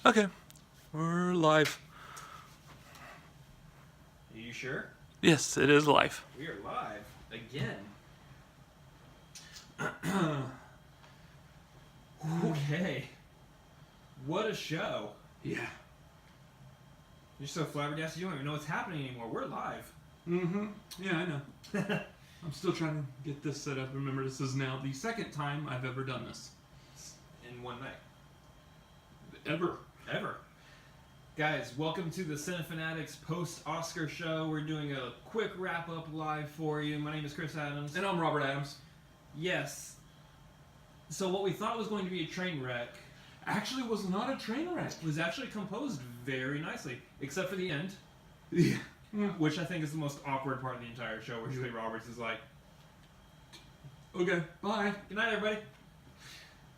Okay, we're live. Are you sure? Yes, it is live. We are live again. Okay. What a show. Yeah. You're so flabbergasted you don't even know what's happening anymore. We're live. Mm-hmm. Yeah, I know. I'm still trying to get this set up. Remember, this is now the second time I've ever done this. In one night. Ever. Guys, welcome to the Cinefanatics post-Oscar show. We're doing a quick wrap-up live for you. My name is Chris Adams. And I'm Robert Adams. Yes. So what we thought was going to be a train wreck Actually was not a train wreck. was actually composed very nicely, except for the end, Yeah. which I think is the most awkward part of the entire show, where Julia Roberts is like, Okay, bye. "Good night, everybody."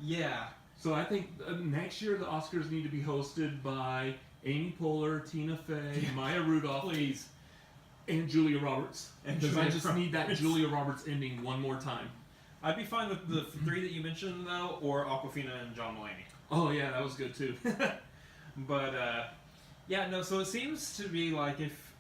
Yeah. So I think next year the Oscars need to be hosted by Amy Poehler, Tina Fey, Maya Rudolph, Please. and Julia Roberts. And Because I Julia just need that Roberts. Julia Roberts ending one more time. I'd be fine with the three that you mentioned, though, or Awkwafina and John Mulaney. Oh yeah, that was good too. But, yeah, no, so it seems to be like if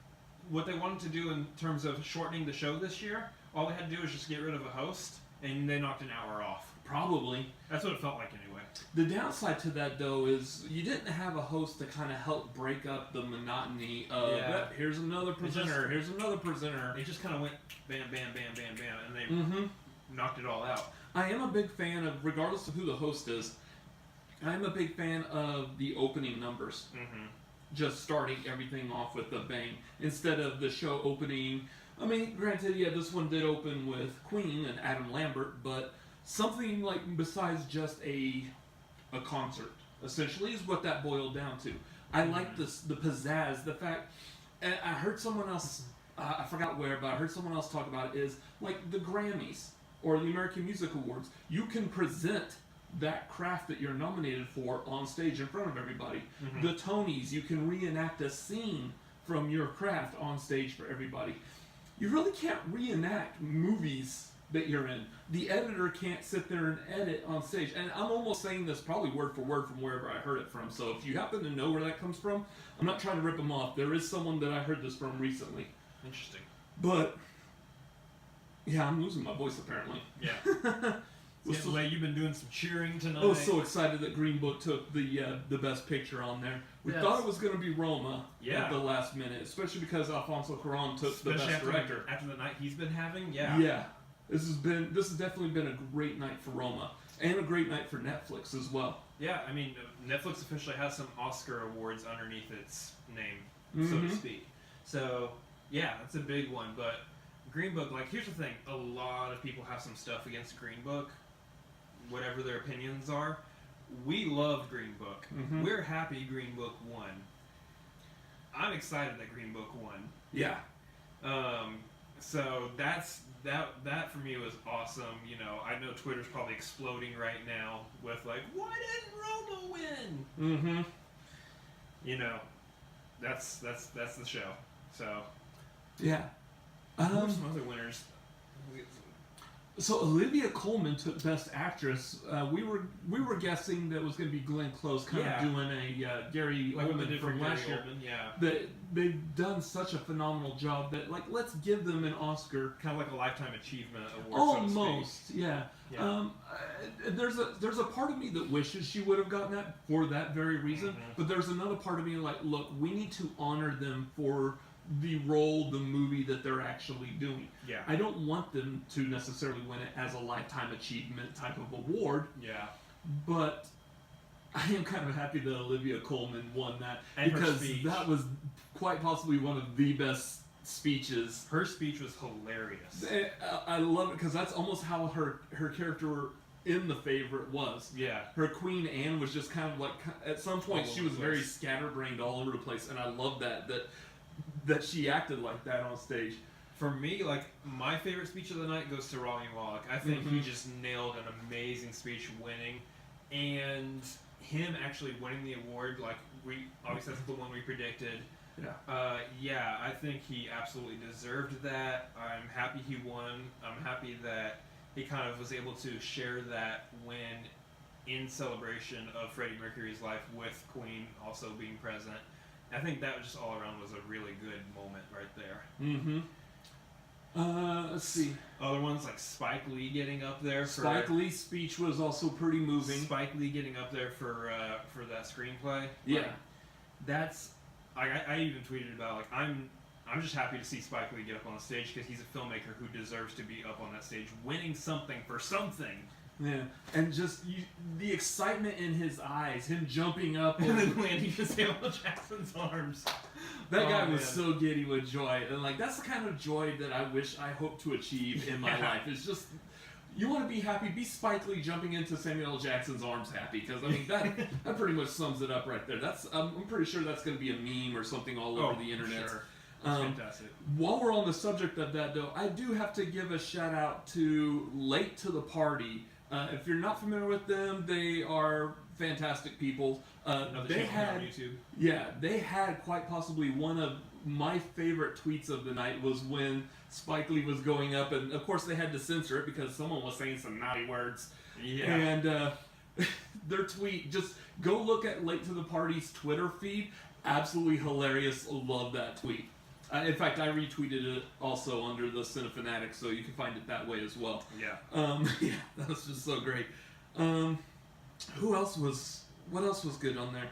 what they wanted to do in terms of shortening the show this year, all they had to do was just get rid of a host, and they knocked an hour off. Probably. That's what it felt like anyway. The downside to that, though, is you didn't have a host to kind of help break up the monotony of, Yeah. Here's another presenter, here's another presenter. They just kind of went bam, bam, bam, bam, bam, and they Mm-hmm. knocked it all out. I am a big fan of, regardless of who the host is, I am a big fan of the opening numbers. Mm-hmm. Just starting everything off with a bang. Instead of the show opening, I mean, granted, yeah, this one did open with Queen and Adam Lambert, but something like besides just a concert, essentially, is what that boiled down to. I like the pizzazz, the fact, and I heard someone else, I forgot where, but I heard someone else talk about it, is like the Grammys or the American Music Awards. You can present that craft that you're nominated for on stage in front of everybody. Mm-hmm. The Tonys, you can reenact a scene from your craft on stage for everybody. You really can't reenact movies that you're in. The editor can't sit there and edit on stage. And I'm almost saying this probably word for word from wherever I heard it from. So if you happen to know where that comes from, I'm not trying to rip them off. There is someone that I heard this from recently. Interesting. But, yeah, I'm losing my voice apparently. Yeah. Was Like you've been doing some cheering tonight. I was so excited that Green Book took the best picture on there. We Yes. thought it was going to be Roma Yeah. at the last minute, especially because Alfonso Cuarón took the best after, director. after the night he's been having. Yeah. Yeah, this has definitely been a great night for Roma and a great night for Netflix as well. Yeah, I mean, Netflix officially has some Oscar awards underneath its name, so to Mhm. speak. So, yeah, that's a big one. But Green Book, like, here's the thing. A lot of people have some stuff against Green Book, whatever their opinions are. We love Green Book. Mhm. We're happy Green Book won. I'm excited that Green Book won. Yeah, So that for me was awesome. You know, I know Twitter's probably exploding right now with like, why didn't Roma win? mm-hmm. You know, that's the show. So Yeah. who are some other winners? So Olivia Colman took Best Actress. We were guessing that it was going to be Glenn Close, kind Yeah. of doing a Gary Like what they Oldman did from for last Gary year. Oldman, yeah. That they've done such a phenomenal job that, like, let's give them an Oscar. Kind of like a lifetime achievement award. Almost, so to speak. yeah. Yeah. There's a part of me that wishes she would have gotten that for that very reason, Mhm. but there's another part of me like, look, we need to honor them for the role, the movie that they're actually doing. Yeah. I don't want them to necessarily win it as a lifetime achievement type of award, Yeah. but I am kind of happy that Olivia Colman won that And her because speech. that was quite possibly one of the best speeches. Her speech was hilarious. I love it because that's almost how her character in The Favorite was. Yeah. Her Queen Anne was just kind of like, at some point All she over was the very place. scatterbrained all over the place, and I love that she acted like that on stage. For me, like, my favorite speech of the night goes to Rami Malek. I think he Mhm. just nailed an amazing speech winning. And him actually winning the award, like, obviously that's the one we predicted. Yeah. Yeah, I think he absolutely deserved that. I'm happy he won. I'm happy that he kind of was able to share that win in celebration of Freddie Mercury's life with Queen also being present. I think that just all around was a really good moment right there. Mm-hmm. Let's see. Other ones like Spike Lee getting up there. Spike Lee's speech was also pretty moving. Spike Lee getting up there for that screenplay. Yeah. Like, that's I even tweeted about like I'm just happy to see Spike Lee get up on the stage because he's a filmmaker who deserves to be up on that stage winning something for something. Yeah, and just the excitement in his eyes, him jumping up And then landing in Samuel Jackson's arms. That guy was so giddy with joy, and like that's the kind of joy that I hope to achieve in my life. It's just you want to be happy, be Spike Lee jumping into Samuel L. Jackson's arms happy, because I mean that pretty much sums it up right there. That's I'm pretty sure that's going to be a meme or something all over the internet. Sure. That's fantastic. While we're on the subject of that, though, I do have to give a shout out to Late to the Party. If you're not familiar with them, they are fantastic people. They had on YouTube. Yeah, they had quite possibly one of my favorite tweets of the night was when Spike Lee was going up, and of course they had to censor it because someone was saying some naughty words. Yeah. And their tweet, just go look at Late to the Party's Twitter feed. Absolutely hilarious. Love that tweet. In fact, I retweeted it also under the Cinefanatics, so you can find it that way as well. Yeah. Yeah, that was just so great. What else was good on there?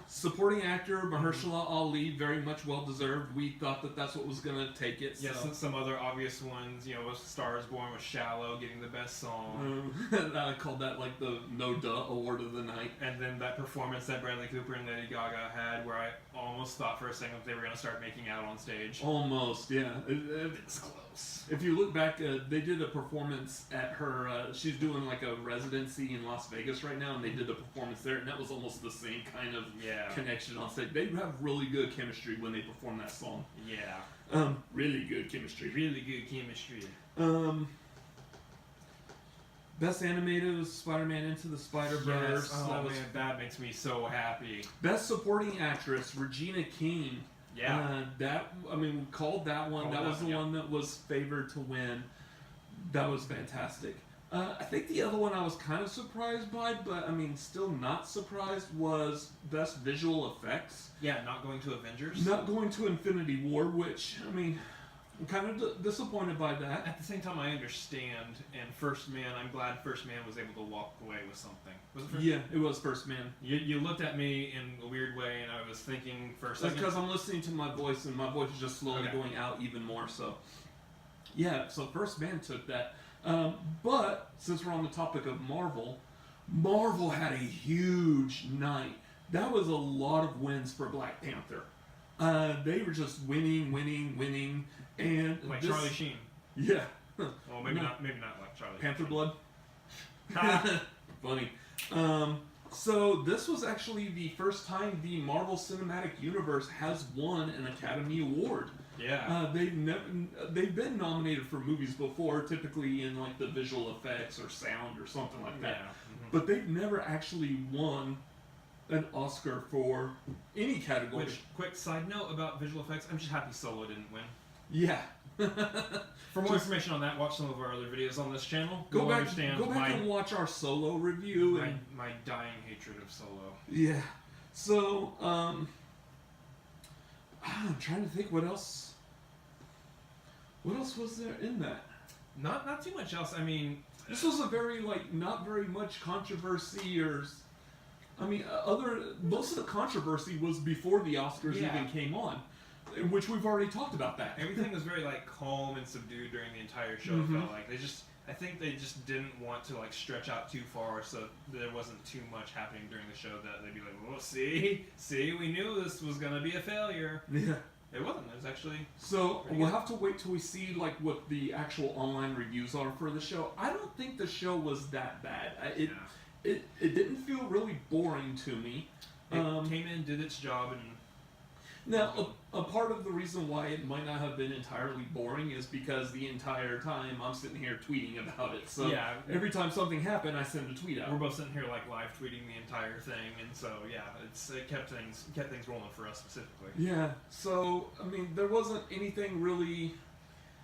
Supporting actor Mahershala Ali, very much well deserved. We thought that that's what was going to take it. Yeah, so. some other obvious ones, was Stars Born with Shallow getting the best song. I called that like the No Duh Award of the night. And then that performance that Bradley Cooper and Lady Gaga had, where I almost thought for a second they were going to start making out on stage. Almost, yeah. It's close. If you look back, they did a performance at her. She's doing like a residency in Las Vegas right now, and they did a performance there, and that was almost the same kind of connection on stage. They have really good chemistry when they perform that song. Yeah. Really good chemistry. Really good chemistry. Best animated was Spider-Man Into the Spider-Verse. Yes. Oh man, that makes me so happy. Best supporting actress Regina King. Yeah. We called that one. That was the one that was favored to win. That was fantastic. I think the other one I was kind of surprised by, but still not surprised, was Best Visual Effects. Yeah, not going to Avengers. Not going to Infinity War, which, I'm kind of disappointed by that. At the same time, I understand, and First Man, I'm glad First Man was able to walk away with something. Was it First Man? It was First Man. You looked at me in a weird way, and I was thinking for a second. That's because I'm listening to my voice, and my voice is just slowly going out even more, so. Yeah, so First Man took that. But, since we're on the topic of Marvel had a huge night. That was a lot of wins for Black Panther. They were just winning, and like Charlie Sheen. Yeah. Well, maybe not like Charlie. Panther Blood. Funny. So this was actually the first time the Marvel Cinematic Universe has won an Academy Award. Yeah. They've been nominated for movies before, typically in like the visual effects or sound or something like that. Yeah. Mm-hmm. But they've never actually won an Oscar for any category. Which, quick side note about visual effects, I'm just happy Solo didn't win. Yeah. For more information on that, watch some of our other videos on this channel. Go back and watch our Solo review. My dying hatred of Solo. Yeah. So, I'm trying to think what else. What else was there in that? Not too much else. This was a very not very much controversy or. Most of the controversy was before the Oscars even came on, which we've already talked about that. Everything was very calm and subdued during the entire show. Mm-hmm. It felt like I think they just didn't want to stretch out too far, so there wasn't too much happening during the show that they'd be like, "Well, see, we knew this was gonna be a failure." Yeah. It wasn't. It was actually. So we'll have to wait till we see what the actual online reviews are for the show. I don't think the show was that bad. It didn't feel really boring to me. It came in, did its job, and... Now, a part of the reason why it might not have been entirely boring is because the entire time I'm sitting here tweeting about it. So every time something happened, I send a tweet out. We're both sitting here live tweeting the entire thing, and so it kept things rolling for us specifically. Yeah. So there wasn't anything really.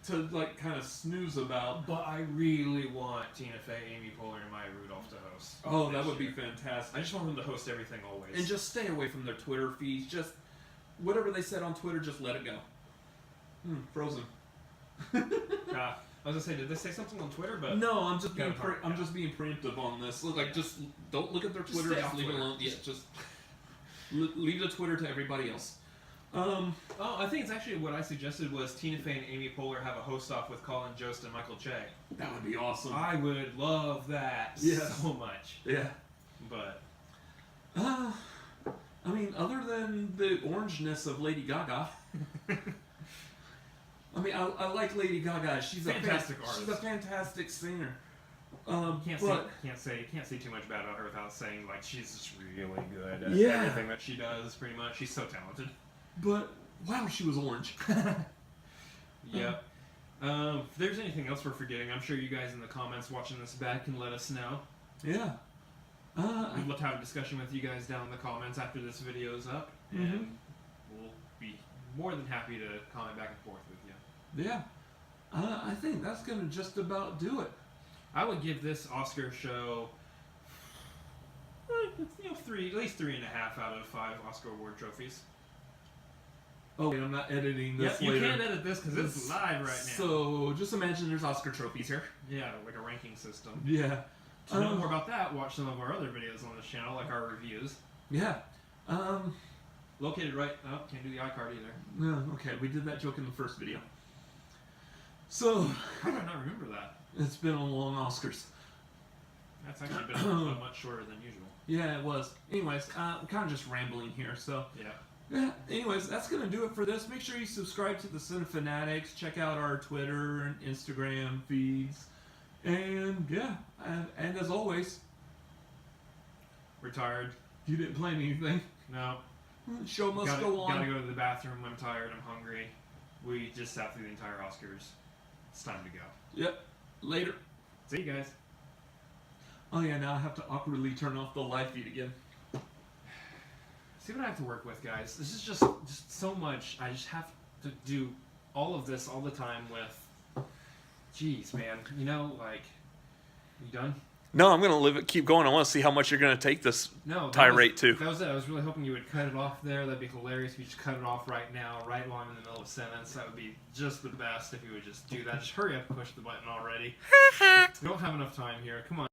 to like kind of snooze about. But I really want Tina Fey, Amy Poehler, and Maya Rudolph to host. Oh, that would be fantastic. I just want them to host everything always. And just stay away from their Twitter feeds. Just whatever they said on Twitter, just let it go. Frozen. I was gonna say, did they say something on Twitter? But no, I'm just being just being preemptive on this. Look, just don't look at their Twitter. Just leave it alone. Yeah, just leave the Twitter to everybody else. I think it's actually what I suggested was Tina Fey and Amy Poehler have a host-off with Colin Jost and Michael Che. That would be awesome. I would love that so much. Yeah. But I mean, other than the orangeness of Lady Gaga. I mean, I like Lady Gaga. She's fantastic artist. She's a fantastic singer. Can't say too much bad about her without saying like she's just really good at everything that she does. Pretty much, she's so talented. But wow, she was orange. Yeah. If there's anything else we're forgetting, I'm sure you guys in the comments watching this back can let us know. Yeah. We'd love to have a discussion with you guys down in the comments after this video is up, and we'll be more than happy to comment back and forth with you. Yeah. I think that's gonna just about do it. I would give this Oscar show, at least 3.5 out of 5 Oscar award trophies. Oh, wait, I'm not editing this you later. can't edit this because it's live right now. So, just imagine there's Oscar trophies here. Yeah, like a ranking system. Yeah. To know more about that, watch some of our other videos on this channel, like our reviews. Yeah. Located right... Oh, can't do the iCard either. No, okay, we did that joke in the first video. So... How did I not remember that? It's been a long Oscars. That's actually been much shorter than usual. Yeah, it was. Anyways, I'm kind of just rambling here, so... Yeah, anyways, that's going to do it for this. Make sure you subscribe to the Cinefanatics. Check out our Twitter and Instagram feeds. And, yeah, and as always... Retired. You didn't plan anything? No. Show must go on. Gotta go to the bathroom. I'm tired. I'm hungry. We just sat through the entire Oscars. It's time to go. Yep. Later. See you guys. Oh yeah, now I have to awkwardly turn off the live feed again. See what I have to work with, guys. This is just so much. I just have to do all of this all the time with... Jeez, man. You know, like... You done? No, I'm going to keep going. I want to see how much you're going to take this tirade to. That was it. I was really hoping you would cut it off there. That'd be hilarious if you just cut it off right now, right while I'm in the middle of a sentence. That would be just the best if you would just do that. Just hurry up and push the button already. We don't have enough time here. Come on.